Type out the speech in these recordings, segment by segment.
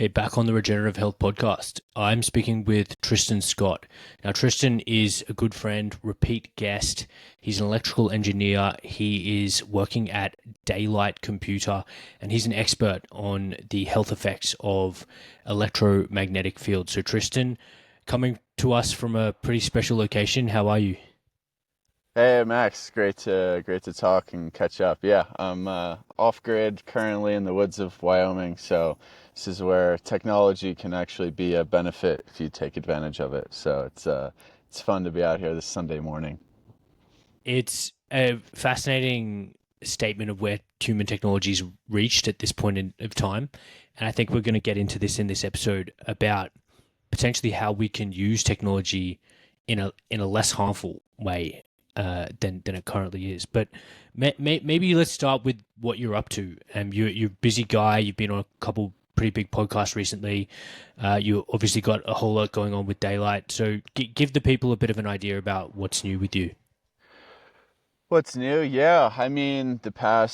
Okay, back on the Regenerative Health podcast. I'm speaking with Tristan Scott. Now, Tristan is a good friend, repeat guest. He's an electrical engineer. He is working at Daylight Computer, and he's an expert on the health effects of electromagnetic fields. So, Tristan, coming to us from a pretty special location, how are you? Hey Max, great to talk and catch up. Yeah, I'm off grid currently in the woods of Wyoming, so this is where technology can actually be a benefit if you take advantage of it. So it's fun to be out here this Sunday morning. It's a fascinating statement of where human technology's reached at this point of time. And I think we're going to get into this in this episode about potentially how we can use technology in a less harmful way than it currently is. But maybe let's start with what you're up to. You're a busy guy. You've been on a couple pretty big podcasts recently. You obviously got a whole lot going on with Daylight. So give the people a bit of an idea about what's new with you. What's new? Yeah, I mean, I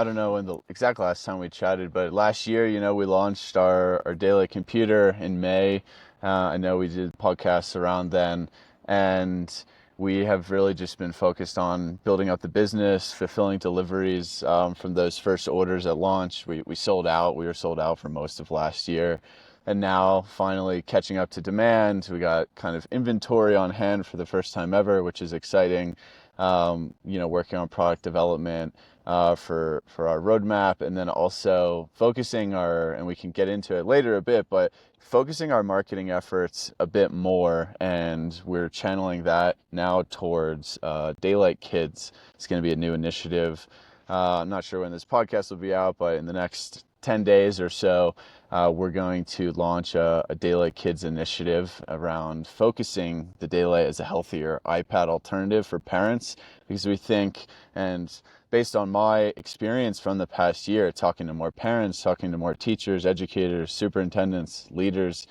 don't know when the exact last time we chatted, but last year, we launched our daily computer in May. I know we did podcasts around then, and we have really just been focused on building up the business, fulfilling deliveries from those first orders at launch. We sold out. We were sold out for most of last year. And now finally catching up to demand. We got kind of inventory on hand for the first time ever, which is exciting. Working on product development for our roadmap, and then also and we can get into it later a bit, but focusing our marketing efforts a bit more, and we're channeling that now towards Daylight Kids. It's going to be a new initiative. I'm not sure when this podcast will be out, but in the next 10 days or so, we're going to launch a Daylight Kids initiative around focusing the daylight as a healthier iPad alternative for parents, because we think, and based on my experience from the past year, talking to more parents, talking to more teachers, educators, superintendents, leaders,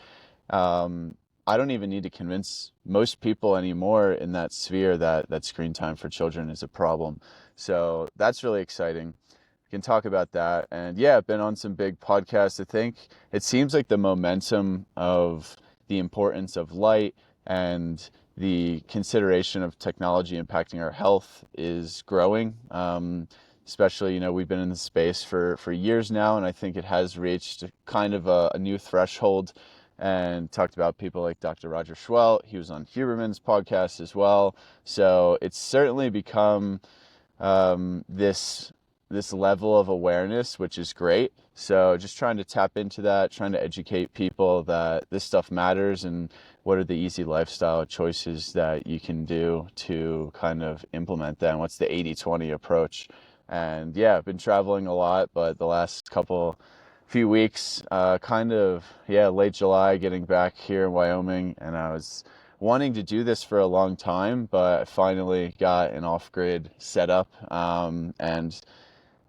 I don't even need to convince most people anymore in that sphere that screen time for children is a problem. So that's really exciting. We can talk about that. And yeah, I've been on some big podcasts. I think it seems like the momentum of the importance of light and the consideration of technology impacting our health is growing. Especially, we've been in the space for years now, and I think it has reached kind of a new threshold, and talked about people like Dr. Roger Schwelt. He was on Huberman's podcast as well. So it's certainly become this level of awareness, which is great. So just trying to tap into that, trying to educate people that this stuff matters, and what are the easy lifestyle choices that you can do to kind of implement that, and what's the 80-20 approach. And yeah, I've been traveling a lot, but the last few weeks, late July, getting back here in Wyoming, and I was wanting to do this for a long time, but I finally got an off-grid setup, and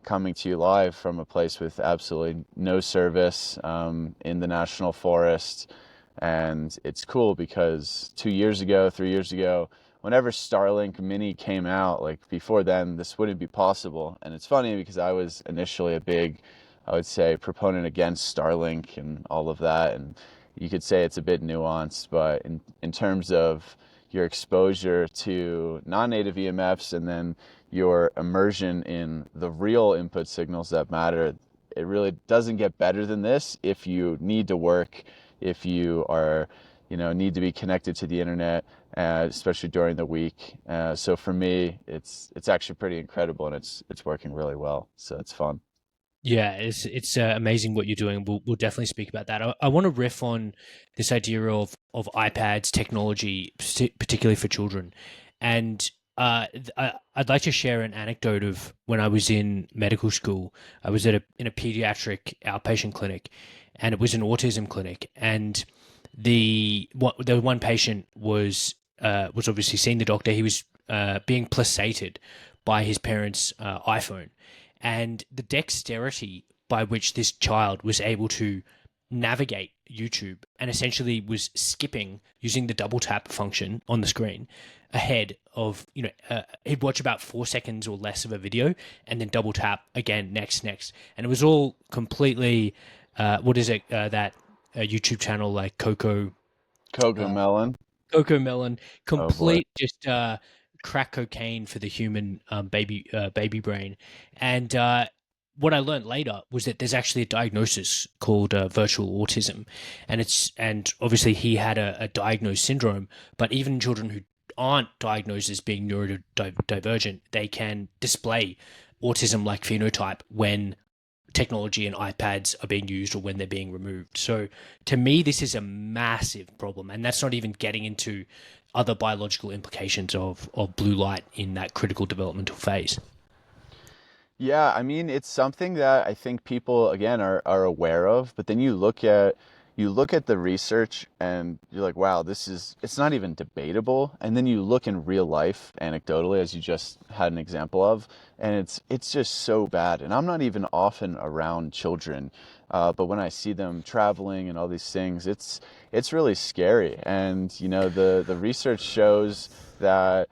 coming to you live from a place with absolutely no service in the national forest. And it's cool because 2 years ago, 3 years ago, whenever Starlink Mini came out, like before then, this wouldn't be possible. And it's funny because I was initially a big, I would say, proponent against Starlink and all of that. And you could say it's a bit nuanced, but in terms of your exposure to non-native EMFs, and then your immersion in the real input signals that matter, it really doesn't get better than this if you need to work, if you are, need to be connected to the internet, especially during the week. So for me, it's actually pretty incredible, and it's working really well. So it's fun. Yeah, it's amazing what you're doing. We'll definitely speak about that. I want to riff on this idea of iPads technology, particularly for children, and I'd like to share an anecdote of when I was in medical school. I was in a pediatric outpatient clinic, and it was an autism clinic, and the one patient was obviously seeing the doctor. He was being placated by his parents' iPhone, and the dexterity by which this child was able to navigate YouTube and essentially was skipping using the double tap function on the screen ahead of, he'd watch about 4 seconds or less of a video and then double tap again, next. And it was all completely, that YouTube channel like Cocoa uh, melon. Coco Melon, Oh boy. complete just crack cocaine for the human baby brain. And what I learned later was that there's actually a diagnosis called virtual autism, and obviously he had a diagnosed syndrome. But even in children who aren't diagnosed as being neurodivergent, they can display autism-like phenotype when technology and iPads are being used or when they're being removed. So to me, this is a massive problem, and that's not even getting into other biological implications of blue light in that critical developmental phase. Yeah, I mean, it's something that I think people again are aware of, but then you look at the research and you're like, wow, this is it's not even debatable. And then you look in real life, anecdotally, as you just had an example of, and it's just so bad. And I'm not even often around children, but when I see them traveling and all these things, it's really scary. And you know, the research shows that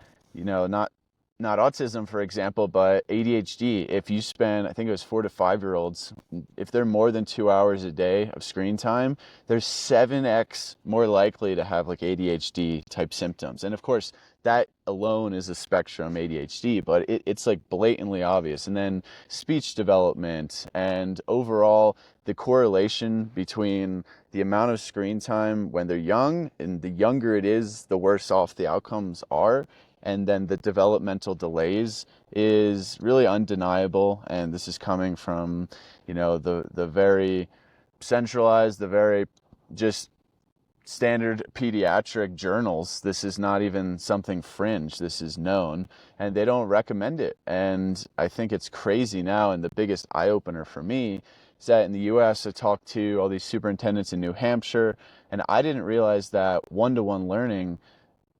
not autism, for example, but ADHD. If you spend, I think it was 4 to 5 year olds, if they're more than 2 hours a day of screen time, they're 7x more likely to have like ADHD type symptoms. And of course, that alone is a spectrum ADHD, but it's like blatantly obvious. And then speech development and overall the correlation between the amount of screen time when they're young, and the younger it is, the worse off the outcomes are, and then the developmental delays is really undeniable. And this is coming from, the very centralized, the very just standard pediatric journals. This is not even something fringe. This is known, and they don't recommend it. And I think it's crazy now. And the biggest eye opener for me is that in the US, I talked to all these superintendents in New Hampshire, and I didn't realize that one-to-one learning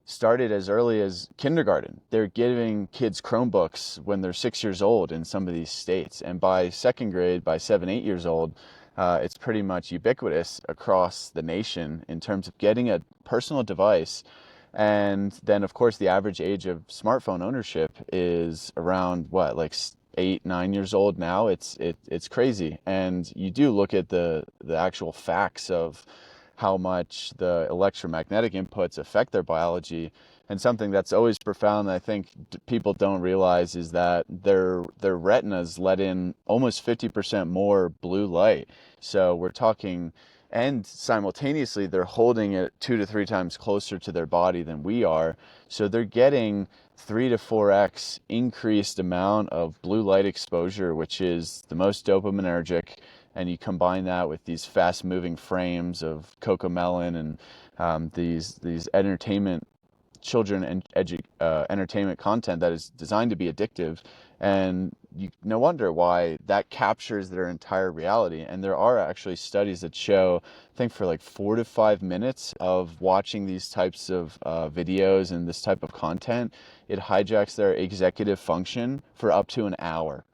started as early as kindergarten. They're giving kids Chromebooks when they're 6 years old in some of these states. And by second grade, by 7, 8 years old, it's pretty much ubiquitous across the nation in terms of getting a personal device. And then, of course, the average age of smartphone ownership is around what, like 8, 9 years old now. It's crazy. And you do look at the actual facts of how much the electromagnetic inputs affect their biology. And something that's always profound that I think people don't realize is that their retinas let in almost 50% more blue light. So we're talking, and simultaneously they're holding it 2 to 3 times closer to their body than we are. So they're getting 3 to 4x increased amount of blue light exposure, which is the most dopaminergic. And you combine that with these fast moving frames of Cocomelon and these entertainment, children and entertainment content that is designed to be addictive. And no wonder why that captures their entire reality. And there are actually studies that show, I think, for like 4 to 5 minutes of watching these types of videos and this type of content, it hijacks their executive function for up to an hour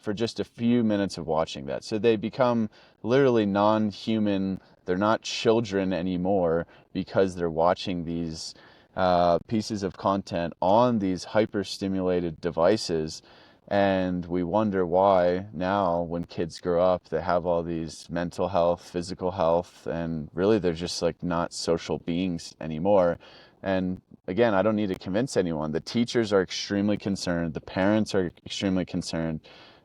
for just a few minutes of watching that. So they become literally non-human. They're not children anymore because they're watching these pieces of content on these hyper-stimulated devices. And we wonder why now, when kids grow up, they have all these mental health, physical health, and really they're just like not social beings anymore. And again, I don't need to convince anyone. The teachers are extremely concerned, the parents are extremely concerned,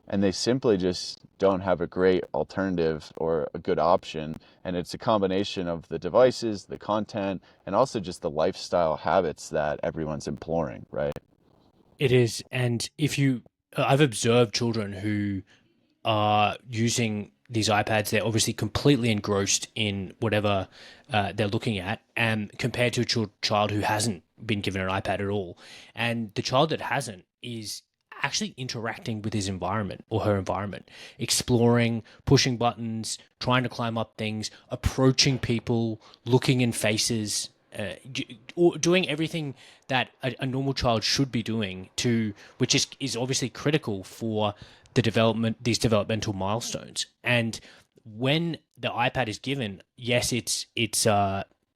and they simply just don't have a great alternative or a good option. And it's a combination of the devices, the content, and also just the lifestyle habits that everyone's imploring, right? It is, and if you, I've observed children who are using these iPads, they're obviously completely engrossed in whatever they're looking at, and compared to a child who hasn't been given an iPad at all. And the child that hasn't is actually interacting with his environment or her environment, exploring, pushing buttons, trying to climb up things, approaching people, looking in faces, or doing everything that a normal child should be doing to, which is obviously critical for the development, these developmental milestones. And when the iPad is given, yes, it's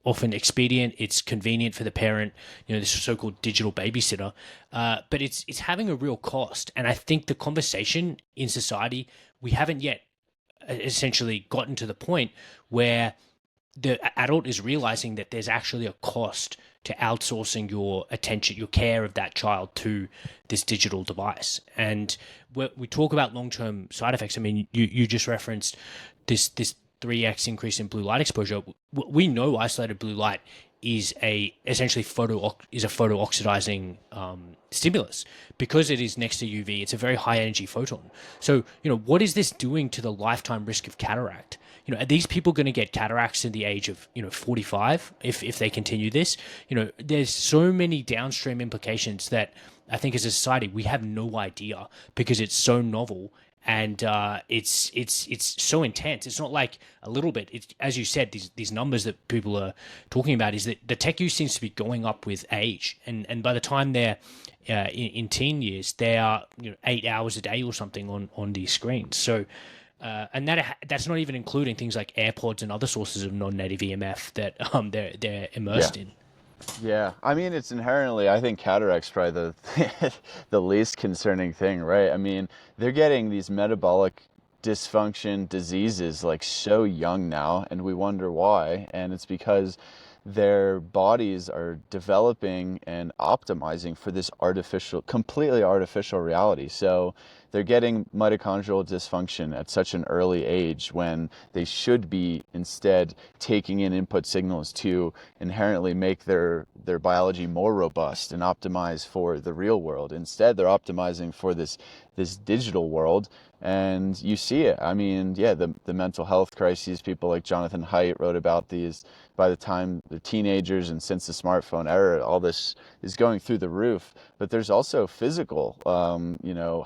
often expedient, it's convenient for the parent, this so-called digital babysitter, but it's having a real cost. And I think the conversation in society, we haven't yet essentially gotten to the point where the adult is realizing that there's actually a cost to outsourcing your attention, your care of that child to this digital device. And we talk about long-term side effects. I mean, you just referenced this 3x increase in blue light exposure. We know isolated blue light is a essentially photo oxidizing stimulus because it is next to UV. It's a very high energy photon. So what is this doing to the lifetime risk of cataract? Are these people going to get cataracts in the age of 45 if they continue this? There's so many downstream implications that I think as a society we have no idea because it's so novel and it's so intense. It's not like a little bit. It's, as you said, these numbers that people are talking about is that the tech use seems to be going up with age, and by the time they're in teen years, they are 8 hours a day or something on these screens. So. And that's not even including things like AirPods and other sources of non-native EMF that they're Yeah. immersed in. Yeah, I mean, it's inherently, I think cataract's probably the the least concerning thing, right? I mean, they're getting these metabolic dysfunction diseases like so young now, and we wonder why. And it's because their bodies are developing and optimizing for this artificial, completely artificial reality. So they're getting mitochondrial dysfunction at such an early age when they should be instead taking in input signals to inherently make their biology more robust and optimize for the real world. Instead, they're optimizing for this digital world. And you see it. I mean, yeah, the mental health crises, people like Jonathan Haidt wrote about these by the time they're teenagers, and since the smartphone era, all this is going through the roof. But there's also physical,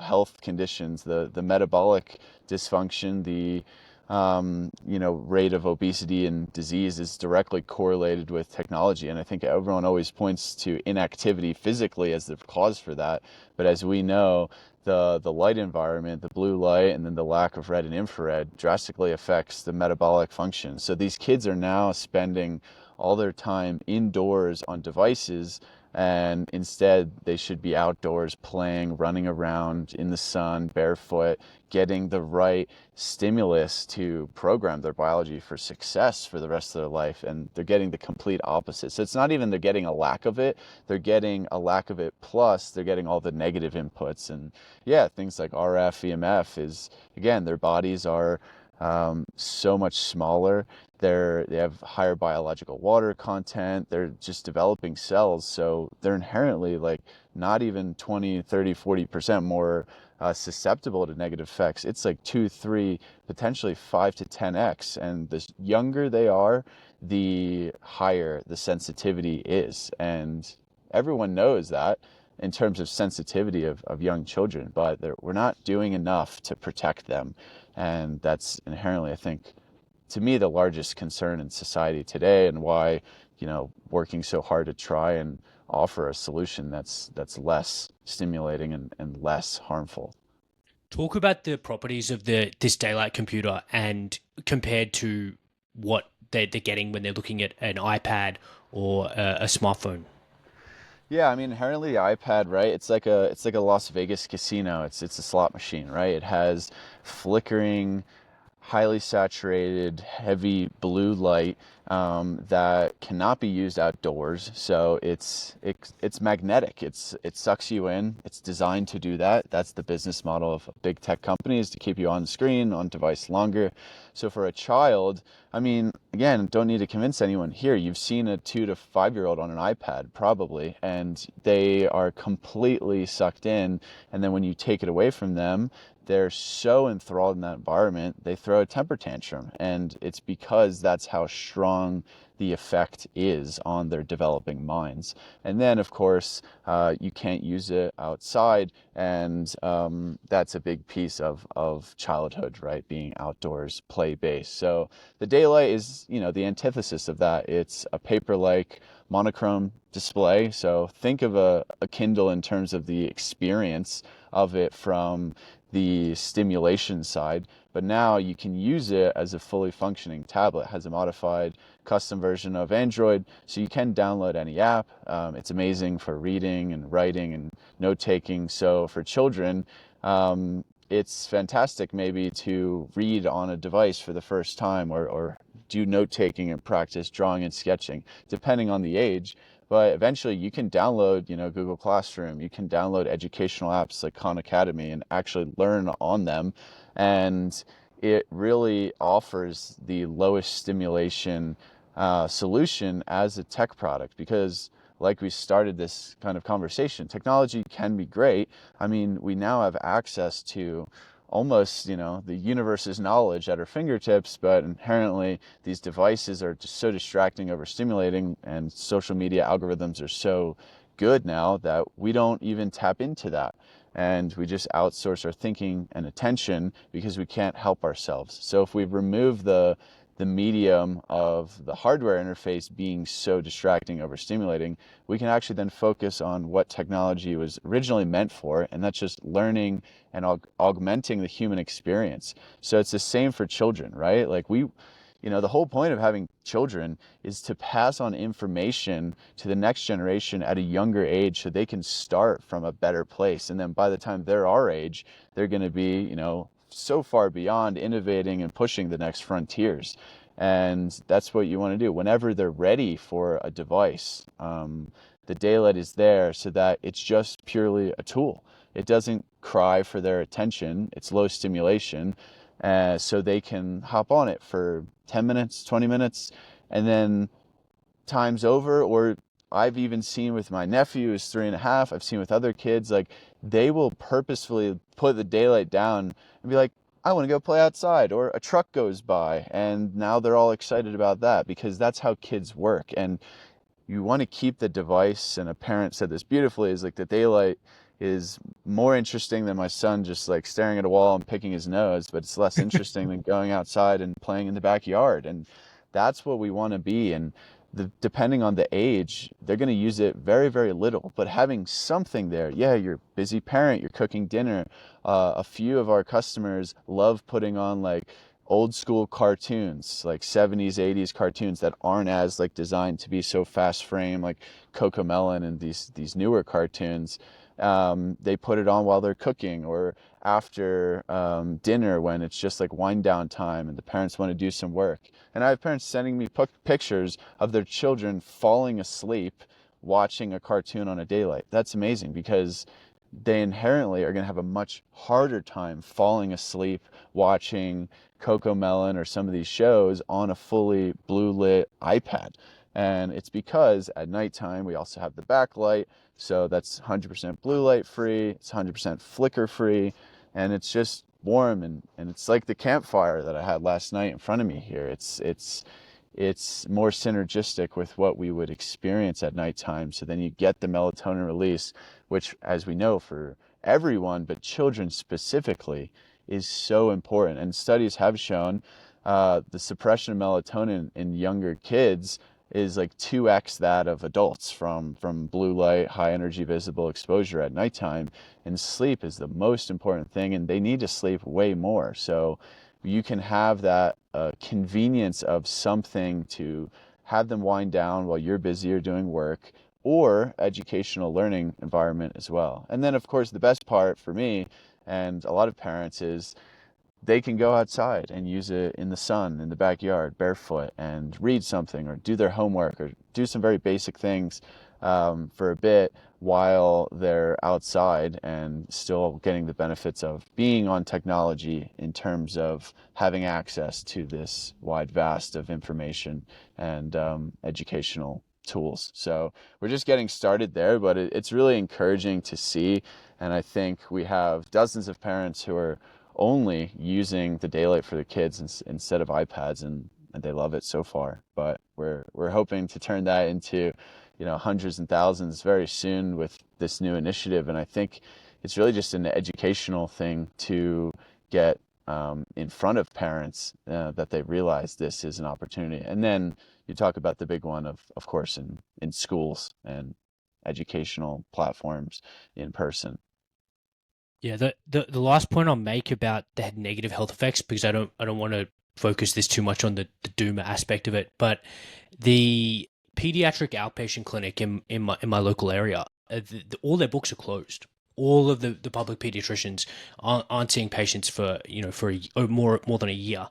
health conditions, the metabolic dysfunction, the rate of obesity and disease is directly correlated with technology. And I think everyone always points to inactivity physically as the cause for that. But as we know, the light environment, the blue light, and then the lack of red and infrared drastically affects the metabolic function. So these kids are now spending all their time indoors on devices, and instead they should be outdoors playing, running around in the sun, barefoot, getting the right stimulus to program their biology for success for the rest of their life. And they're getting the complete opposite. So it's not even they're getting a lack of it, they're getting a lack of it plus they're getting all the negative inputs. And yeah, things like RF, EMF is, again, their bodies are so much smaller. They have higher biological water content. They're just developing cells. So they're inherently like not even 20, 30, 40% more susceptible to negative effects. It's like 2, 3, potentially 5 to 10x. And the younger they are, the higher the sensitivity is. And everyone knows that in terms of sensitivity of young children, but we're not doing enough to protect them. And that's inherently, I think, to me, the largest concern in society today, and why, working so hard to try and offer a solution that's less stimulating and less harmful. Talk about the properties of this daylight computer and compared to what they're getting when they're looking at an iPad or a smartphone. Yeah, I mean, inherently the iPad, right? It's like a Las Vegas casino. It's a slot machine, right? It has flickering, highly saturated, heavy blue light that cannot be used outdoors. So it's magnetic. It sucks you in. It's designed to do that. That's the business model of big tech companies, to keep you on screen, on device longer. So for a child, I mean, again, don't need to convince anyone here. You've seen a 2 to 5 year old on an iPad probably, and they are completely sucked in. And then when you take it away from them, they're so enthralled in that environment, they throw a temper tantrum. And it's because that's how strong the effect is on their developing minds. And then, of course, you can't use it outside. And that's a big piece of childhood, right? Being outdoors, play-based. So the daylight is, the antithesis of that. It's a paper-like monochrome display. So think of a Kindle in terms of the experience of it from the stimulation side, but now you can use it as a fully functioning tablet. It has a modified custom version of Android, so you can download any app. It's amazing for reading and writing and note taking. So for children, it's fantastic maybe to read on a device for the first time, or do note taking and practice drawing and sketching, depending on the age. But eventually you can download, Google Classroom, you can download educational apps like Khan Academy and actually learn on them. And it really offers the lowest stimulation solution as a tech product, because like we started this kind of conversation, technology can be great. I mean, we now have access to almost, the universe's knowledge at our fingertips, but inherently these devices are just so distracting, overstimulating, and social media algorithms are so good now that we don't even tap into that. And we just outsource our thinking and attention because we can't help ourselves. So if we remove the medium of the hardware interface being so distracting, overstimulating, we can actually then focus on what technology was originally meant for, and that's just learning and augmenting the human experience. So it's the same for children, right? Like the whole point of having children is to pass on information to the next generation at a younger age so they can start from a better place. And then by the time they're our age, they're going to be, so far beyond innovating and pushing the next frontiers. And that's what you want to do. Whenever they're ready for a device, the daylight is there so that it's just purely a tool. It doesn't cry for their attention. It's low stimulation. So they can hop on it for 10 minutes, 20 minutes, and then time's over. Or I've even seen with my nephew, who's 3.5, I've seen with other kids, like they will purposefully put the daylight down and be like, I want to go play outside, or a truck goes by, and now they're all excited about that, because that's how kids work. And you want to keep the device, and a parent said this beautifully, is like the daylight is more interesting than my son just like staring at a wall and picking his nose, but it's less interesting than going outside and playing in the backyard. And that's what we want to be. And depending on the age, they're going to use it very, very little, but having something there. Yeah, you're a busy parent, you're cooking dinner. A few of our customers love putting on like old school cartoons, like 70s, 80s cartoons that aren't as like designed to be so fast frame, like Cocomelon and these newer cartoons. They put it on while they're cooking, or after dinner, when it's just like wind down time and the parents want to do some work. And I have parents sending me pictures of their children falling asleep watching a cartoon on a daylight. That's amazing, because they inherently are going to have a much harder time falling asleep watching Cocomelon or some of these shows on a fully blue lit iPad. And it's because at nighttime we also have the backlight, so that's 100% blue light free, it's 100% flicker free, and it's just warm, and it's like the campfire that I had last night in front of me here. It's more synergistic with what we would experience at nighttime. So then you get the melatonin release, which, as we know, for everyone, but children specifically, is so important. And studies have shown the suppression of melatonin in younger kids is like 2x that of adults from blue light, high energy visible exposure at nighttime. And sleep is the most important thing, and they need to sleep way more. So you can have that convenience of something to have them wind down while you're busy or doing work, or educational learning environment as well. And then, of course, the best part for me and a lot of parents is they can go outside and use it in the sun, in the backyard, barefoot, and read something, or do their homework, or do some very basic things for a bit while they're outside, and still getting the benefits of being on technology in terms of having access to this wide vast of information and educational tools. So we're just getting started there, but it's really encouraging to see. And I think we have dozens of parents who are only using the daylight for their kids instead of iPads, and they love it so far. But we're hoping to turn that into, hundreds and thousands very soon with this new initiative. And I think it's really just an educational thing to get in front of parents, that they realize this is an opportunity. And then you talk about the big one of course, in schools and educational platforms in person. Yeah, the last point I'll make about the negative health effects, because I don't want to focus this too much on the doom aspect of it, but the pediatric outpatient clinic in my local area, all their books are closed. all of the public pediatricians aren't seeing patients for for more than a year.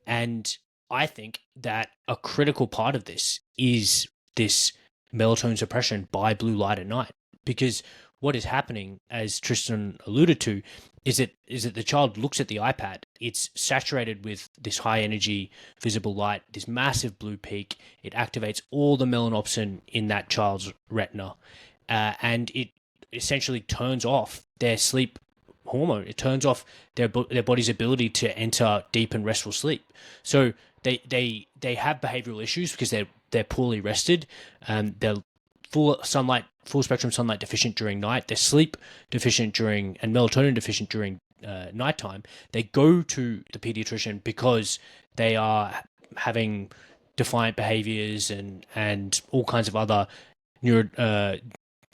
And I think that a critical part of this is this melatonin suppression by blue light at night, because what is happening, as Tristan alluded to, is that the child looks at the iPad. It's saturated with this high energy visible light, this massive blue peak. It activates all the melanopsin in that child's retina, and it essentially turns off their sleep hormone. It turns off their body's ability to enter deep and restful sleep. So they have behavioral issues because they're poorly rested. They're full spectrum sunlight deficient during night. They're sleep deficient during and melatonin deficient during nighttime. They go to the pediatrician because they are having defiant behaviors and all kinds of other neuro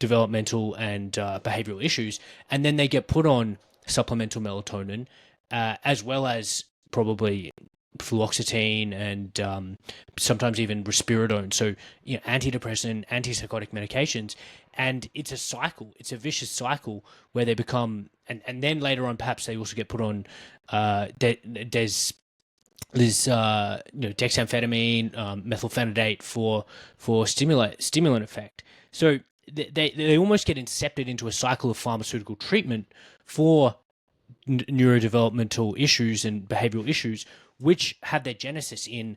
developmental and behavioral issues, and then they get put on supplemental melatonin, as well as probably fluoxetine and sometimes even risperidone. So, antidepressant, antipsychotic medications, and it's a cycle. It's a vicious cycle where they become, and then later on, perhaps they also get put on there's dexamphetamine, methylphenidate for stimulant effect. So they almost get incepted into a cycle of pharmaceutical treatment for neurodevelopmental issues and behavioral issues, which have their genesis in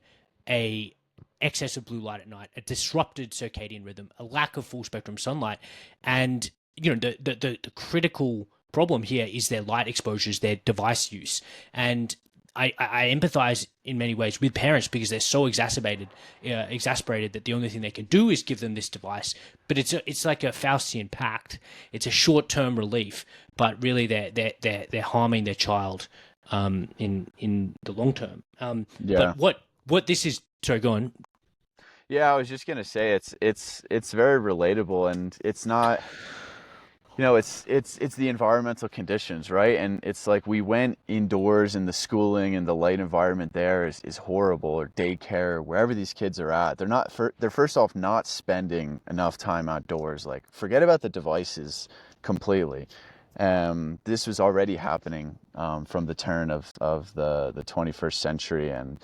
a excess of blue light at night, a disrupted circadian rhythm, a lack of full spectrum sunlight, and the critical problem here is their light exposures, their device use, and I empathize in many ways with parents because they're so exasperated that the only thing they can do is give them this device. But it's like a Faustian pact. It's a short term relief, but really they're harming their child in the long term. Yeah. But what this is? Sorry, go on. Yeah, I was just gonna say it's very relatable, and it's not, it's the environmental conditions, right? And it's like we went indoors, and the schooling and the light environment there is horrible, or daycare, wherever these kids are at. They're first off not spending enough time outdoors. Like, forget about the devices completely. This was already happening from the turn of the 21st century, and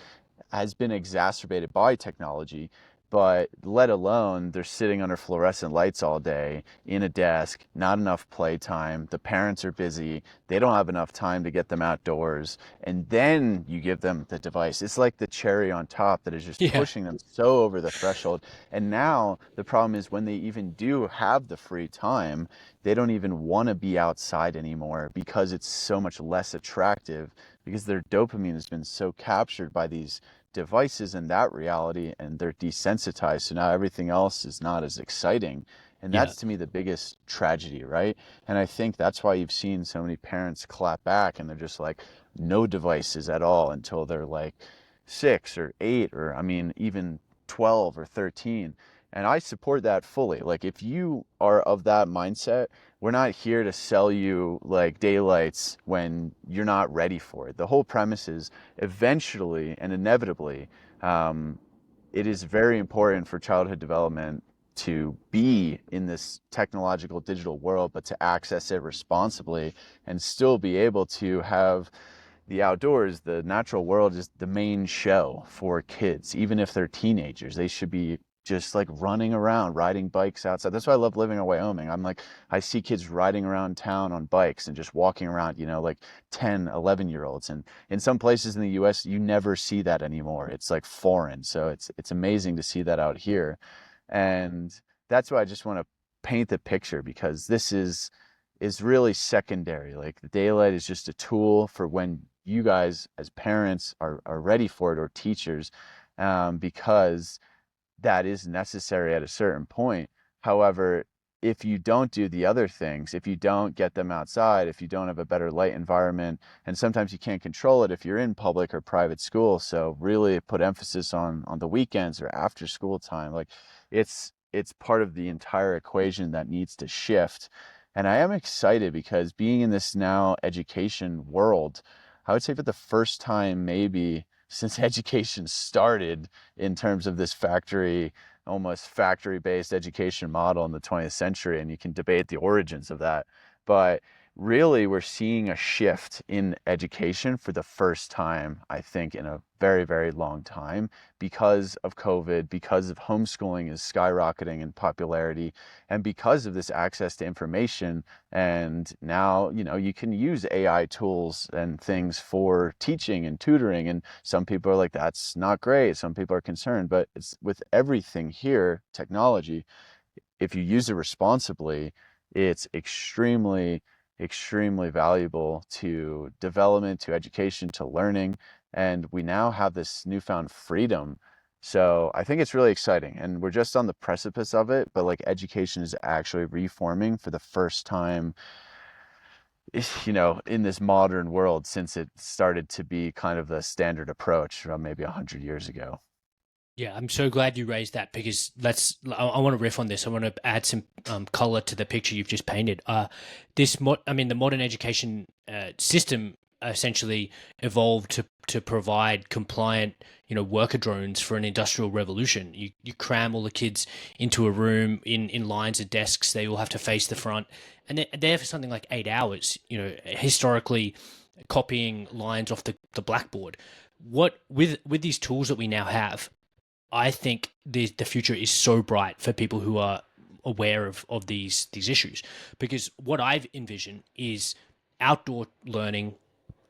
has been exacerbated by technology. But let alone, they're sitting under fluorescent lights all day in a desk, not enough playtime. The parents are busy. They don't have enough time to get them outdoors. And then you give them the device. It's like the cherry on top that is just Yeah, pushing them so over the threshold. And now the problem is, when they even do have the free time, they don't even want to be outside anymore because it's so much less attractive, because their dopamine has been so captured by these devices and that reality, and they're desensitized, so now everything else is not as exciting. And yeah, that's, to me, the biggest tragedy, right? And I think that's why you've seen so many parents clap back, and they're just like, no devices at all until they're like 6 or 8, or I mean even 12 or 13. And I support that fully. Like, if you are of that mindset, we're not here to sell you like daylights when you're not ready for it. The whole premise is, eventually and inevitably, um, it is very important for childhood development to be in this technological digital world, but to access it responsibly and still be able to have the outdoors. The natural world is the main show for kids. Even if they're teenagers, they should be just like running around, riding bikes outside. That's why I love living in Wyoming. I'm like, I see kids riding around town on bikes and just walking around, like 10, 11 year olds. And in some places in the US, you never see that anymore. It's like foreign. So it's amazing to see that out here. And that's why I just want to paint the picture, because this is really secondary. Like, the daylight is just a tool for when you guys as parents are ready for it, or teachers, because that is necessary at a certain point. However, if you don't do the other things, if you don't get them outside, if you don't have a better light environment, and sometimes you can't control it if you're in public or private school. So really put emphasis on the weekends or after school time. Like, it's part of the entire equation that needs to shift. And I am excited because, being in this now education world, I would say for the first time maybe since education started, in terms of this almost factory based education model in the 20th century. And you can debate the origins of that. but really we're seeing a shift in education for the first time, I think, in a very, very long time because of COVID, because of homeschooling is skyrocketing in popularity, and because of this access to information. And now, you can use AI tools and things for teaching and tutoring. And some people are like, that's not great. Some people are concerned, but it's with everything here, technology, if you use it responsibly, it's extremely, extremely valuable to development, to education, to learning. And we now have this newfound freedom. So I think it's really exciting. And we're just on the precipice of it, but like education is actually reforming for the first time, in this modern world since it started to be kind of the standard approach from maybe 100 years ago. Yeah, I'm so glad you raised that because I want to riff on this. I want to add some color to the picture you've just painted. The modern education system essentially evolved to provide compliant, worker drones for an industrial revolution. You cram all the kids into a room in lines of desks. They all have to face the front, and they're there for something like 8 hours. Historically copying lines off the blackboard. What with these tools that we now have, I think the future is so bright for people who are aware of these issues, because what I've envisioned is outdoor learning.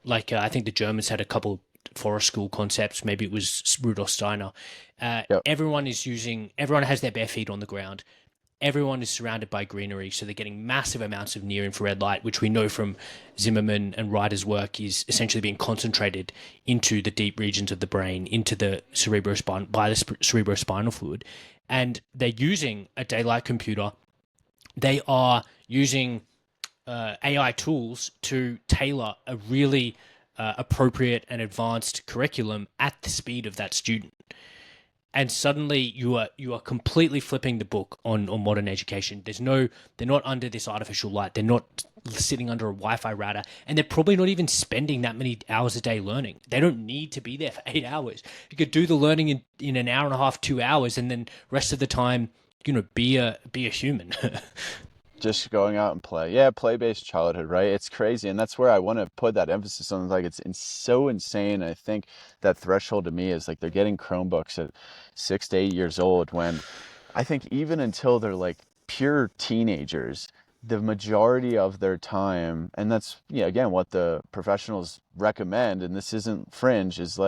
Like I think the Germans had a couple forest school concepts. Maybe it was Rudolf Steiner. Yep. Everyone has their bare feet on the ground. Everyone is surrounded by greenery, so they're getting massive amounts of near infrared light, which we know from Zimmerman and Ryder's work is essentially being concentrated into the deep regions of the brain, into the cerebrospinal fluid. And they're using a daylight computer. They are using AI tools to tailor a really appropriate and advanced curriculum at the speed of that student. And suddenly you are completely flipping the book on modern education. They're not under this artificial light. They're not sitting under a Wi-Fi router, and they're probably not even spending that many hours a day learning. They don't need to be there for 8 hours. You could do the learning in an hour and a half, 2 hours, and then rest of the time, be a human. Just going out and play. Yeah, play-based childhood, right? It's crazy. And that's where I want to put that emphasis on. Like, it's so insane. I think that threshold to me is like they're getting Chromebooks at 6 to 8 years old when I think even until they're like pure teenagers, the majority of their time, and that's, yeah, again, what the professionals recommend, and this isn't fringe, is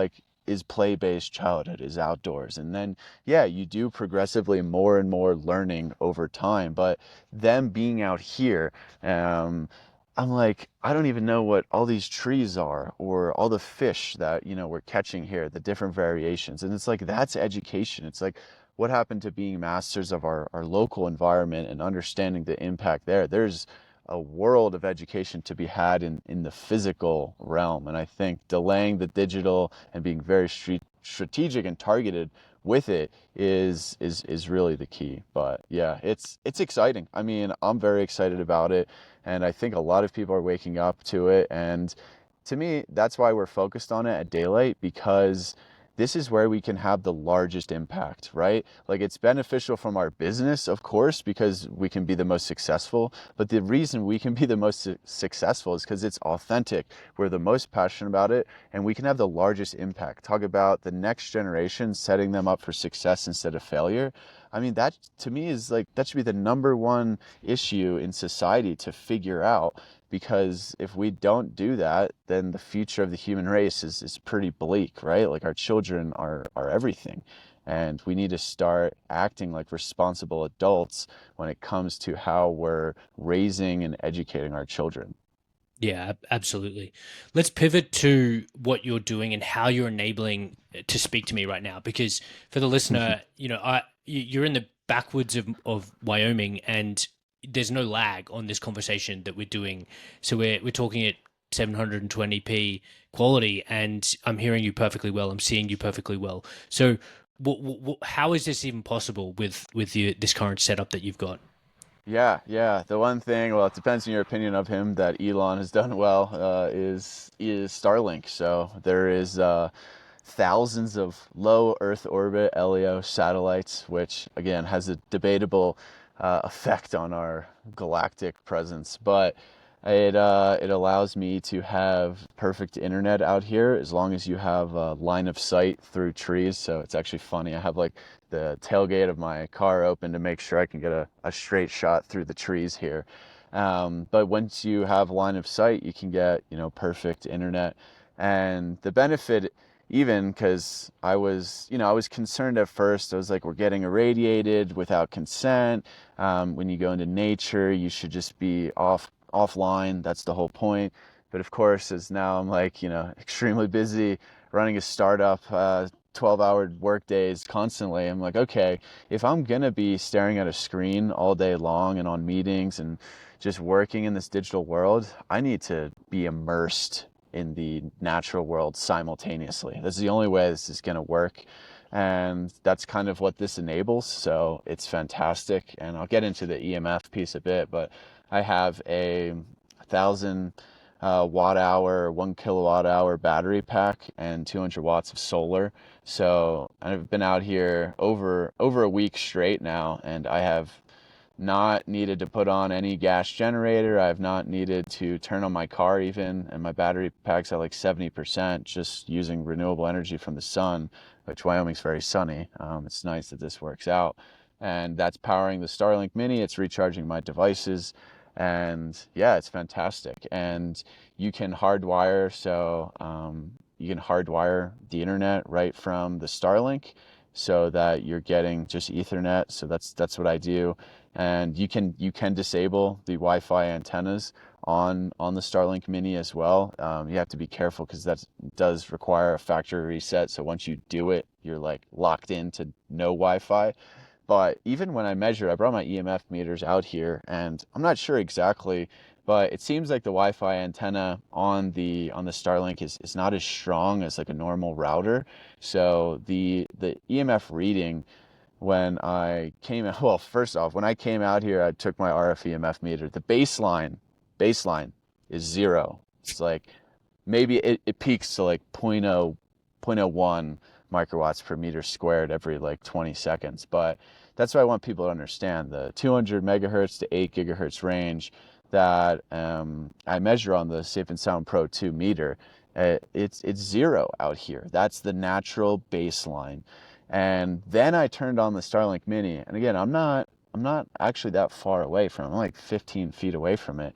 play-based childhood, is outdoors. And then, yeah, you do progressively more and more learning over time, but them being out here, I'm like, I don't even know what all these trees are or all the fish that, we're catching here, the different variations. And it's like, that's education. It's like, what happened to being masters of our local environment and understanding the impact there? There's a world of education to be had in the physical realm. And I think delaying the digital and being very strategic and targeted with it is really the key. But yeah, it's exciting. I mean, I'm very excited about it, and I think a lot of people are waking up to it. And to me, that's why we're focused on it at Daylight, because this is where we can have the largest impact, right? Like, it's beneficial from our business, of course, because we can be the most successful. But the reason we can be the most successful is because it's authentic. We're the most passionate about it, and we can have the largest impact. Talk about the next generation, setting them up for success instead of failure. I mean, that to me is like, that should be the number one issue in society to figure out, because if we don't do that, then the future of the human race is pretty bleak, right? Like, our children are everything. And we need to start acting like responsible adults when it comes to how we're raising and educating our children. Yeah, absolutely. Let's pivot to what you're doing and how you're enabling to speak to me right now. Because for the listener, you're in the backwoods of Wyoming, and there's no lag on this conversation that we're doing. So we're talking at 720p quality, and I'm hearing you perfectly well. I'm seeing you perfectly well. So, how is this even possible with this current setup that you've got? Yeah, yeah. The one thing, well, it depends on your opinion of him, that Elon has done well, is Starlink. So there is thousands of low Earth orbit LEO satellites, which again has a debatable effect on our galactic presence. But It allows me to have perfect internet out here as long as you have a line of sight through trees. So it's actually funny. I have like the tailgate of my car open to make sure I can get a straight shot through the trees here. But once you have line of sight, you can get, perfect internet. And the benefit, even because I was concerned at first. I was like, we're getting irradiated without consent. When you go into nature, you should just be offline. That's the whole point. But of course, as now I'm like, extremely busy running a startup, 12-hour work days constantly. I'm like, okay, if I'm gonna be staring at a screen all day long and on meetings and just working in this digital world, I need to be immersed in the natural world simultaneously. That's the only way this is gonna work. And that's kind of what this enables. So it's fantastic. And I'll get into the EMF piece a bit, but I have a 1,000 watt hour, 1 kilowatt hour battery pack and 200 watts of solar. So I've been out here over a week straight now, and I have not needed to put on any gas generator. I've not needed to turn on my car even, and my battery pack's at like 70% just using renewable energy from the sun, which Wyoming's very sunny. It's nice that this works out. And that's powering the Starlink Mini. It's recharging my devices. And yeah, it's fantastic. And you can hardwire, you can hardwire the internet right from the Starlink so that you're getting just Ethernet. So that's what I do. And you can disable the Wi-Fi antennas on the Starlink Mini as well. You have to be careful because that does require a factory reset. So once you do it, you're like locked into no Wi-Fi. But even when I measure, I brought my EMF meters out here, and I'm not sure exactly, but it seems like the Wi-Fi antenna on the Starlink is not as strong as like a normal router. So the EMF reading when I came out, well, first off, when I came out here, I took my RF EMF meter. The baseline is 0. It's like maybe it peaks to like zero point zero 0.01 microwatts per meter squared every like 20 seconds. But that's what I want people to understand. The 200 megahertz to 8 gigahertz range that I measure on the Safe and Sound Pro 2 meter, it's 0 out here. That's the natural baseline. And then I turned on the Starlink Mini, and again, I'm not actually that far away from it. I'm like 15 feet away from it.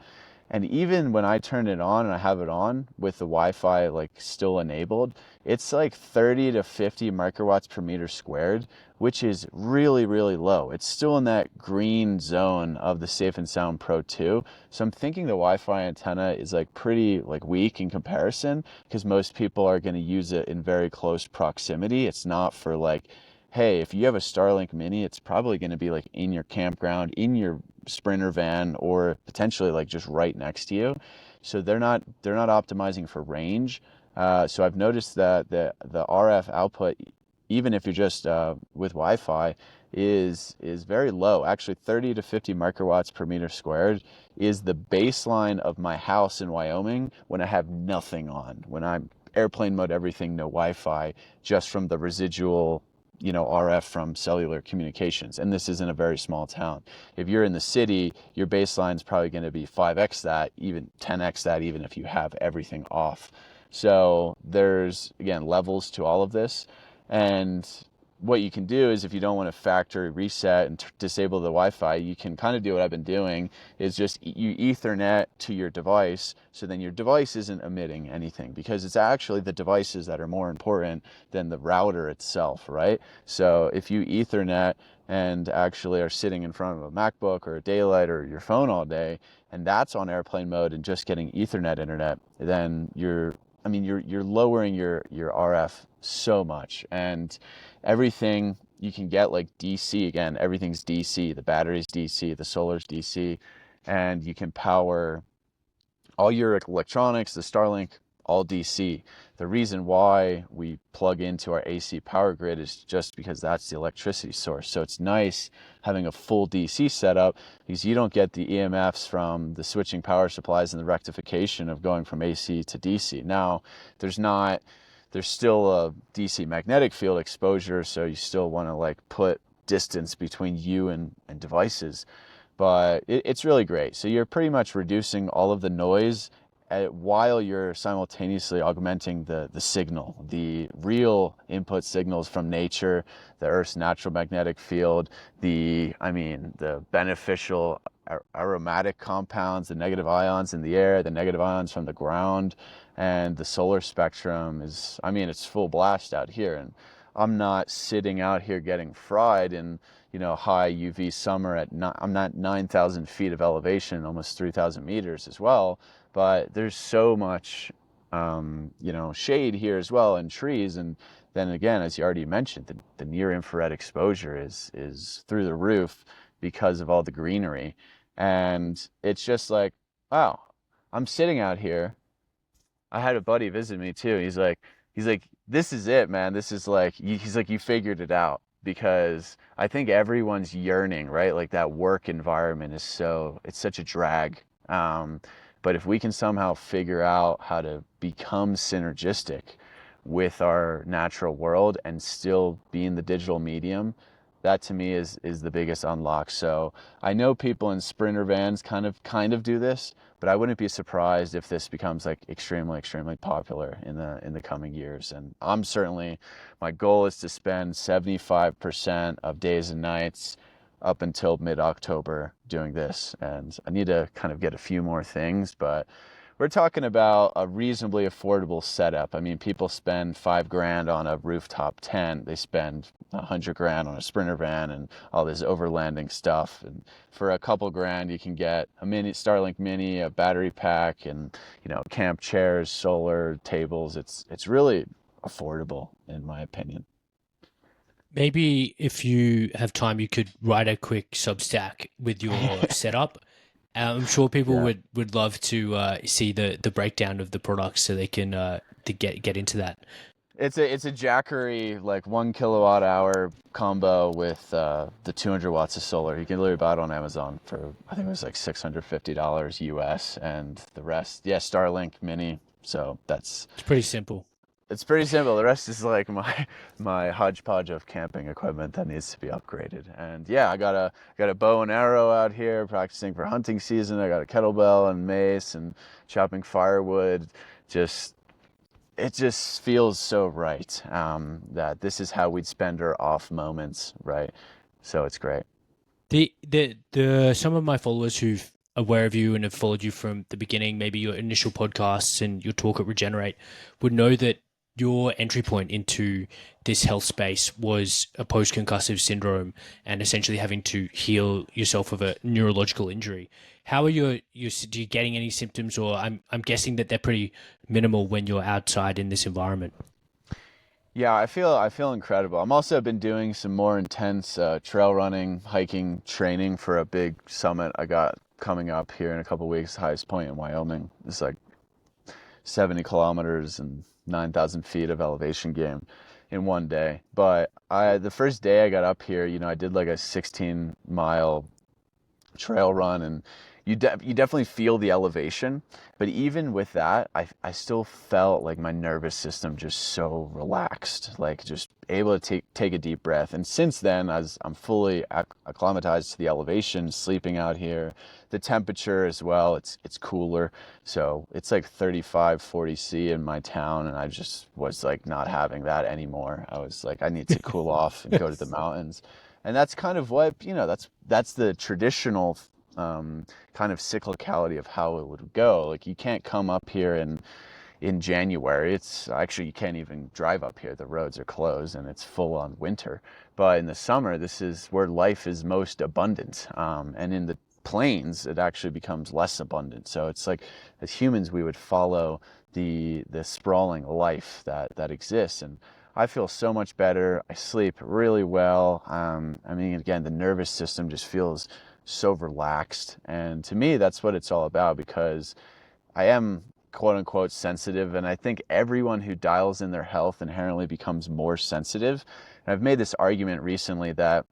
And even when I turn it on and I have it on with the Wi-Fi like still enabled, it's like 30 to 50 microwatts per meter squared, which is really, really low. It's still in that green zone of the Safe and Sound Pro 2. So I'm thinking the Wi-Fi antenna is like pretty like weak in comparison because most people are going to use it in very close proximity. It's not for like, hey, if you have a Starlink Mini, it's probably going to be like in your campground, in your Sprinter van, or potentially like just right next to you. So they're not optimizing for range. So I've noticed that the RF output, even if you're just with Wi-Fi, is very low. Actually, 30 to 50 microwatts per meter squared is the baseline of my house in Wyoming when I have nothing on. When I'm airplane mode, everything, no Wi-Fi, just from the residual RF from cellular communications. And this isn't a very small town. If you're in the city, your baseline is probably going to be 5x that, even 10x that, even if you have everything off. So there's, again, levels to all of this. And what you can do is if you don't want to factory reset and disable the Wi-Fi, you can kind of do what I've been doing is just you Ethernet to your device. So then your device isn't emitting anything because it's actually the devices that are more important than the router itself, right? So if you Ethernet and actually are sitting in front of a MacBook or a Daylight or your phone all day, and that's on airplane mode and just getting Ethernet internet, then you're lowering your RF so much. And everything you can get like DC, again, everything's DC, the battery's DC, the solar's DC, and you can power all your electronics, the Starlink, all DC. The reason why we plug into our AC power grid is just because that's the electricity source. So it's nice having a full DC setup because you don't get the EMFs from the switching power supplies and the rectification of going from AC to DC. Now, there's still a DC magnetic field exposure, so you still want to like put distance between you and devices. but it's really great. So you're pretty much reducing all of the noise while you're simultaneously augmenting the signal, the real input signals from nature, the Earth's natural magnetic field, the beneficial aromatic compounds, the negative ions in the air, the negative ions from the ground, and the solar spectrum is, it's full blast out here. And I'm not sitting out here getting fried in, high UV summer I'm not 9,000 feet of elevation, almost 3,000 meters as well. But there's so much, shade here as well, and trees. And then again, as you already mentioned, the near infrared exposure is through the roof because of all the greenery. And it's just like, wow, I'm sitting out here. I had a buddy visit me too. He's like, this is it, man. This is like, he's like, you figured it out, because I think everyone's yearning, right? Like that work environment it's such a drag. But if we can somehow figure out how to become synergistic with our natural world and still be in the digital medium, that to me is the biggest unlock. So I know people in Sprinter vans kind of do this, but I wouldn't be surprised if this becomes like extremely, extremely popular in the coming years. And my goal is to spend 75% of days and nights up until mid-October doing this. And I need to kind of get a few more things, but we're talking about a reasonably affordable setup. I mean, people spend $5,000 on a rooftop tent. They spend $100,000 on a Sprinter van and all this overlanding stuff. And for a couple grand, you can get a mini Starlink Mini, a battery pack, and camp chairs, solar tables. It's really affordable, in my opinion. Maybe if you have time, you could write a quick Substack with your setup. I'm sure people Yeah. would love to see the breakdown of the products so they can to get into that. It's a Jackery, like 1 kilowatt hour combo with the 200 watts of solar. You can literally buy it on Amazon for, I think it was like $650 US, and the rest, yeah, Starlink Mini. So It's pretty simple. it's pretty simple. The rest is like my hodgepodge of camping equipment that needs to be upgraded. And yeah, I got a bow and arrow out here practicing for hunting season. I got a kettlebell and mace and chopping firewood. Just it just feels so right, that this is how we'd spend our off moments, right? So it's great. The some of my followers who've aware of you and have followed you from the beginning, maybe your initial podcasts and your talk at Regenerate, would know that your entry point into this health space was a post-concussive syndrome and essentially having to heal yourself of a neurological injury. How are do you getting any symptoms, or I'm guessing that they're pretty minimal when you're outside in this environment? Yeah, I feel incredible. I'm also been doing some more intense trail running, hiking training for a big summit I got coming up here in a couple weeks. Highest point in Wyoming. It's like 70 kilometers and 9,000 feet of elevation gain in one day. But the first day I got up here, I did like a 16-mile trail run, and you definitely feel the elevation, but even with that, I still felt like my nervous system just so relaxed, like just able to take a deep breath. And since then, as I'm fully acclimatized to the elevation, sleeping out here, the temperature as well, it's cooler, so it's like 35 40 C in my town, and I just was like not having that anymore. I was like, I need to cool off and go to the mountains. And that's kind of what, that's the traditional kind of cyclicality of how it would go. Like you can't come up here in January. It's actually, you can't even drive up here. The roads are closed and it's full on winter. But in the summer, this is where life is most abundant. And in the plains, it actually becomes less abundant. So it's like, as humans, we would follow the sprawling life that exists. And I feel so much better. I sleep really well. Again, the nervous system just feels so relaxed. And to me, that's what it's all about, because I am quote unquote sensitive. And I think everyone who dials in their health inherently becomes more sensitive. And I've made this argument recently that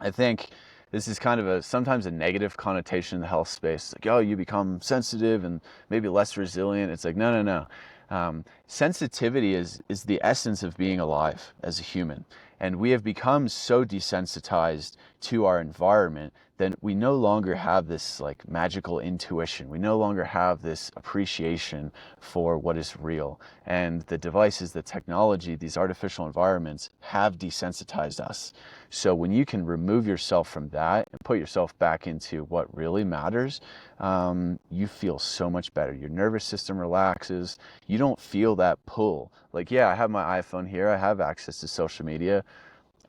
I think this is kind of sometimes a negative connotation in the health space. It's like, oh, you become sensitive and maybe less resilient. It's like, no, no, no. Sensitivity is the essence of being alive as a human. And we have become so desensitized to our environment then we no longer have this like magical intuition. We no longer have this appreciation for what is real. And the devices, the technology, these artificial environments have desensitized us. So when you can remove yourself from that and put yourself back into what really matters, you feel so much better. Your nervous system relaxes. You don't feel that pull. Like, yeah, I have my iPhone here. I have access to social media.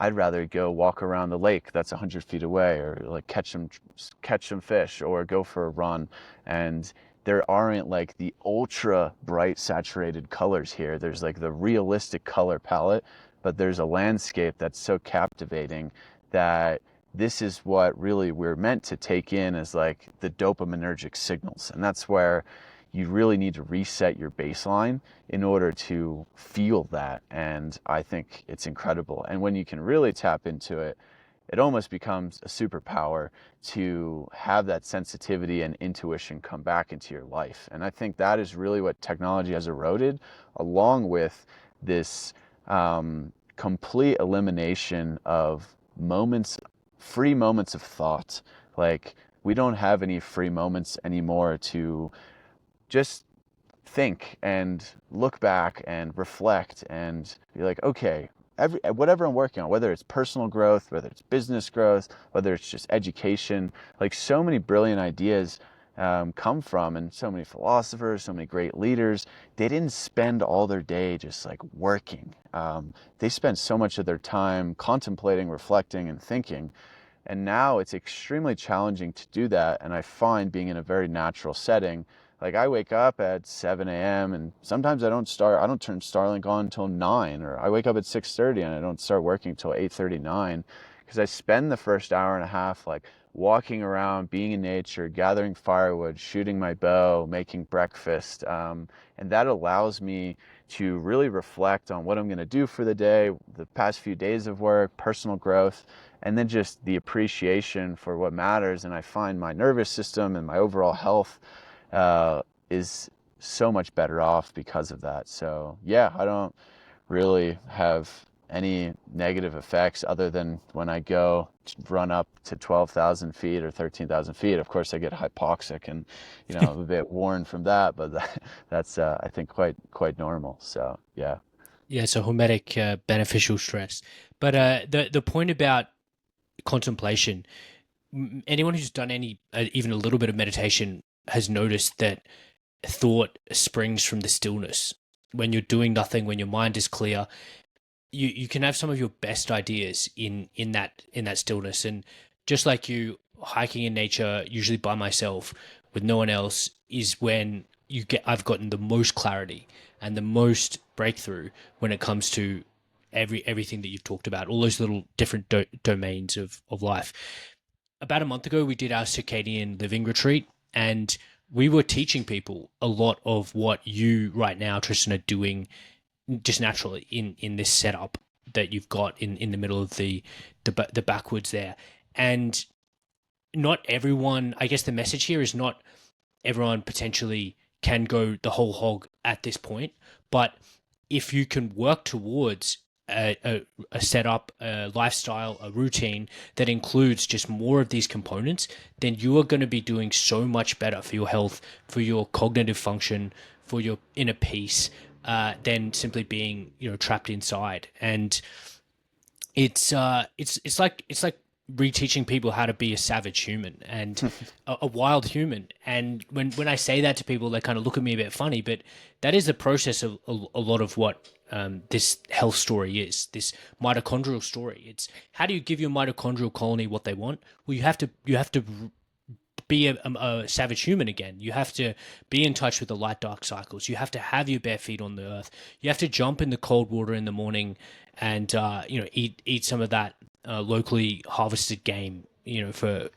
I'd rather go walk around the lake that's 100 feet away, or like catch some fish, or go for a run. And there aren't like the ultra bright saturated colors here. There's like the realistic color palette, but there's a landscape that's so captivating that this is what really we're meant to take in as like the dopaminergic signals. And that's where you really need to reset your baseline in order to feel that. And I think it's incredible. And when you can really tap into it, it almost becomes a superpower to have that sensitivity and intuition come back into your life. And I think that is really what technology has eroded, along with this complete elimination of free moments of thought. Like, we don't have any free moments anymore to just think and look back and reflect and be like, okay, whatever I'm working on, whether it's personal growth, whether it's business growth, whether it's just education, like so many brilliant ideas come from, and so many philosophers, so many great leaders, they didn't spend all their day just like working. They spent so much of their time contemplating, reflecting, and thinking. And now it's extremely challenging to do that. And I find being in a very natural setting, like I wake up at 7 a.m. and sometimes I don't turn Starlink on until 9, or I wake up at 6:30 and I don't start working until 8:39, because I spend the first hour and a half like walking around, being in nature, gathering firewood, shooting my bow, making breakfast. And that allows me to really reflect on what I'm going to do for the day, the past few days of work, personal growth, and then just the appreciation for what matters. And I find my nervous system and my overall health is so much better off because of that. So yeah, I don't really have any negative effects other than when I go to run up to 12,000 feet or 13,000 feet. Of course, I get hypoxic and, I'm a bit worn from that, but that's, I think, quite normal. So yeah. Yeah, so hormetic beneficial stress. But the point about contemplation, anyone who's done any even a little bit of meditation has noticed that thought springs from the stillness. When you're doing nothing, when your mind is clear, you can have some of your best ideas in that stillness. And just like you, hiking in nature, usually by myself with no one else, is when I've gotten the most clarity and the most breakthrough when it comes to everything that you've talked about, all those little different domains of life. About a month ago, we did our circadian living retreat, and we were teaching people a lot of what you right now, Tristan, are doing just naturally in this setup that you've got in the middle of the backwoods there. And not everyone, I guess the message here is not everyone potentially can go the whole hog at this point, but if you can work towards a setup, a lifestyle, a routine that includes just more of these components, then you are going to be doing so much better for your health, for your cognitive function, for your inner peace, than simply being trapped inside. And it's like reteaching people how to be a savage human and a wild human. And when I say that to people, they kind of look at me a bit funny, but that is the process of a lot of what this health story is, this mitochondrial story. It's how do you give your mitochondrial colony what they want? Well, you have to be a savage human again. You have to be in touch with the light dark cycles. You have to have your bare feet on the earth. You have to jump in the cold water in the morning and eat some of that locally harvested game for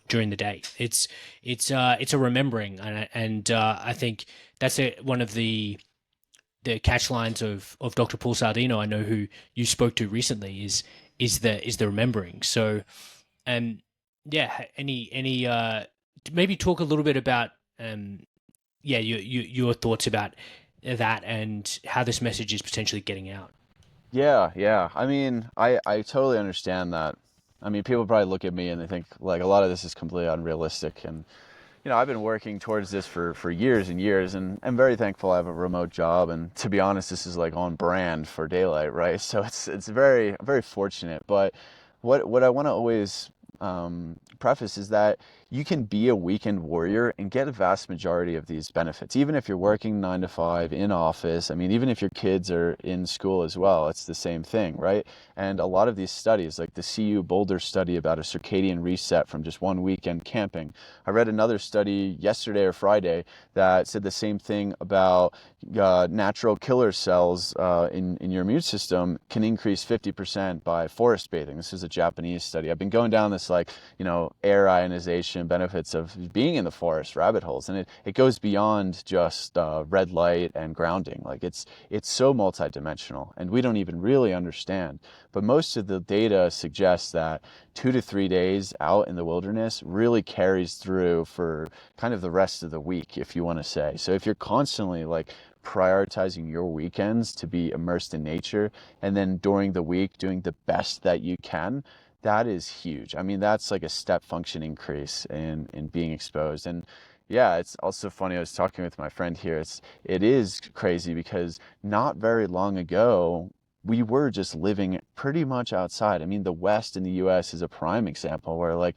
during the day. It's a remembering, and I think that's one of the catch lines of Dr. Paul Sardino, I know, who you spoke to recently, is the remembering. So yeah, any maybe talk a little bit about your thoughts about that and how this message is potentially getting out. Yeah, yeah. I mean, I totally understand that. I mean, people probably look at me and they think like a lot of this is completely unrealistic. And I've been working towards this for years and years, and I'm very thankful I have a remote job. And to be honest, this is like on brand for daylight, right? So it's very fortunate. But what I want to always preface is that you can be a weekend warrior and get a vast majority of these benefits, even if you're working 9 to 5 in office. I mean, even if your kids are in school as well, it's the same thing, right? And a lot of these studies, like the CU Boulder study about a circadian reset from just one weekend camping. I read another study yesterday or Friday that said the same thing about natural killer cells in your immune system can increase 50% by forest bathing. This is a Japanese study. I've been going down this air ionization benefits of being in the forest rabbit holes, and it goes beyond just red light and grounding. Like it's so multidimensional, and we don't even really understand. But most of the data suggests that 2 to 3 days out in the wilderness really carries through for kind of the rest of the week, if you want to say. So if you're constantly like prioritizing your weekends to be immersed in nature, and then during the week doing the best that you can, that is huge. I mean, that's like a step function increase in being exposed. And yeah, it's also funny. I was talking with my friend here. It is crazy because not very long ago, we were just living pretty much outside. I mean, the West in the U.S. is a prime example where it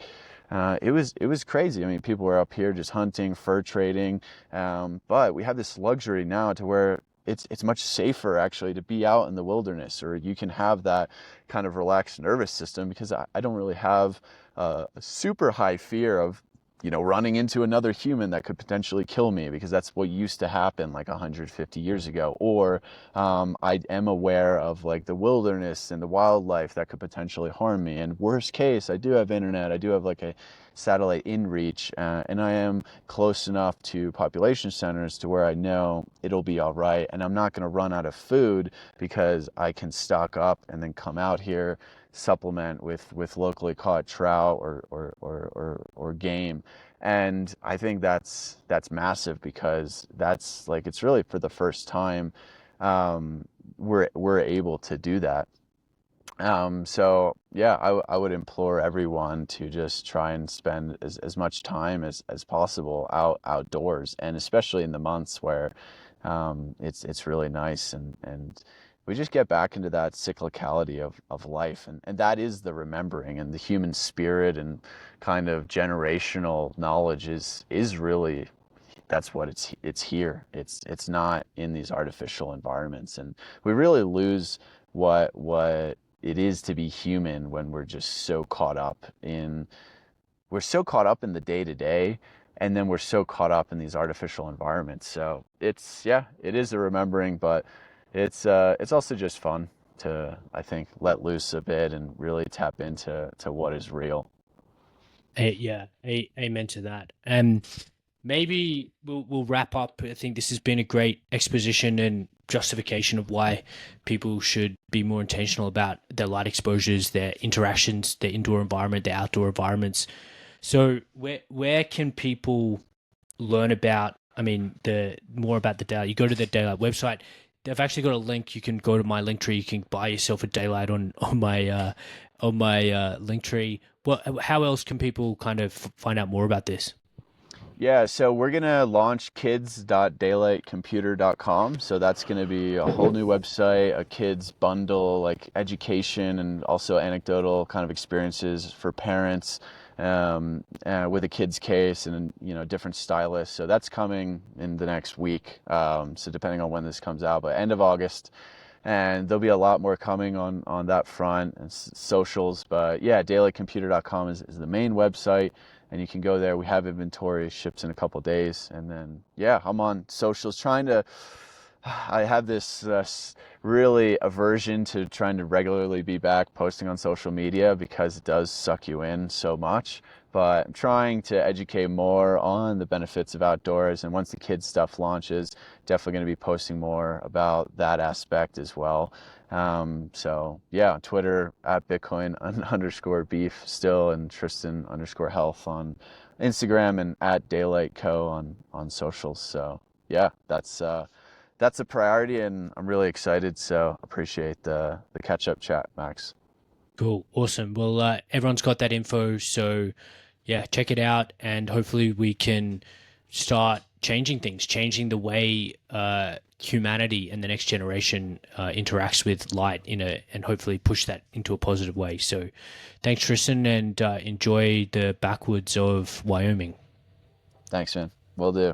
was crazy. I mean, people were up here just hunting, fur trading, but we have this luxury now to where it's much safer actually to be out in the wilderness, or you can have that kind of relaxed nervous system because I don't really have a super high fear of running into another human that could potentially kill me, because that's what used to happen like 150 years ago. Or I am aware of like the wilderness and the wildlife that could potentially harm me. And worst case, I do have internet. I do have like a satellite in reach, and I am close enough to population centers to where I know it'll be all right. And I'm not going to run out of food because I can stock up and then come out here supplement with locally caught trout or game. And I think that's massive, because that's like it's really for the first time we're able to do that. So yeah, I would implore everyone to just try and spend as much time as possible outdoors, and especially in the months where it's really nice, and we just get back into that cyclicality of life, and that is the remembering, and the human spirit and kind of generational knowledge is really, that's what it's here. It's not in these artificial environments, and we really lose what it is to be human when we're so caught up in the day to day, and then we're so caught up in these artificial environments. So it is a remembering, but it's also just fun to, I think, let loose a bit and really tap into what is real. Yeah, amen to that. Maybe we'll wrap up. I think this has been a great exposition and justification of why people should be more intentional about their light exposures, their interactions, their indoor environment, their outdoor environments. So where can people learn about? I mean, the more about the daylight. You go to the daylight website. They've actually got a link. You can go to my link tree. You can buy yourself a daylight on my link tree. What? How else can people kind of find out more about this? Yeah, so we're gonna launch kids.daylightcomputer.com. So that's gonna be a whole new website, a kids bundle, like education and also anecdotal kind of experiences for parents, with a kids case and different stylists. So that's coming in the next week. So depending on when this comes out, but end of August. And there'll be a lot more coming on that front and socials. But yeah, daylightcomputer.com is the main website, and you can go there. We have inventory, ships in a couple days, and then yeah, I'm on socials trying to. I have this really aversion to trying to regularly be back posting on social media because it does suck you in so much. But I'm trying to educate more on the benefits of outdoors, and once the kids stuff launches, definitely going to be posting more about that aspect as well. So yeah, on Twitter at Bitcoin underscore beef still, and Tristan underscore health on Instagram, and at Daylight Co on socials. So yeah, that's a priority, and I'm really excited. So appreciate the catch up chat, Max. Cool. Awesome. Well, everyone's got that info. So, yeah, check it out. And hopefully we can start changing things, changing the way humanity and the next generation interacts with light and hopefully push that into a positive way. So, thanks, Tristan, and enjoy the backwoods of Wyoming. Thanks, man. Will do.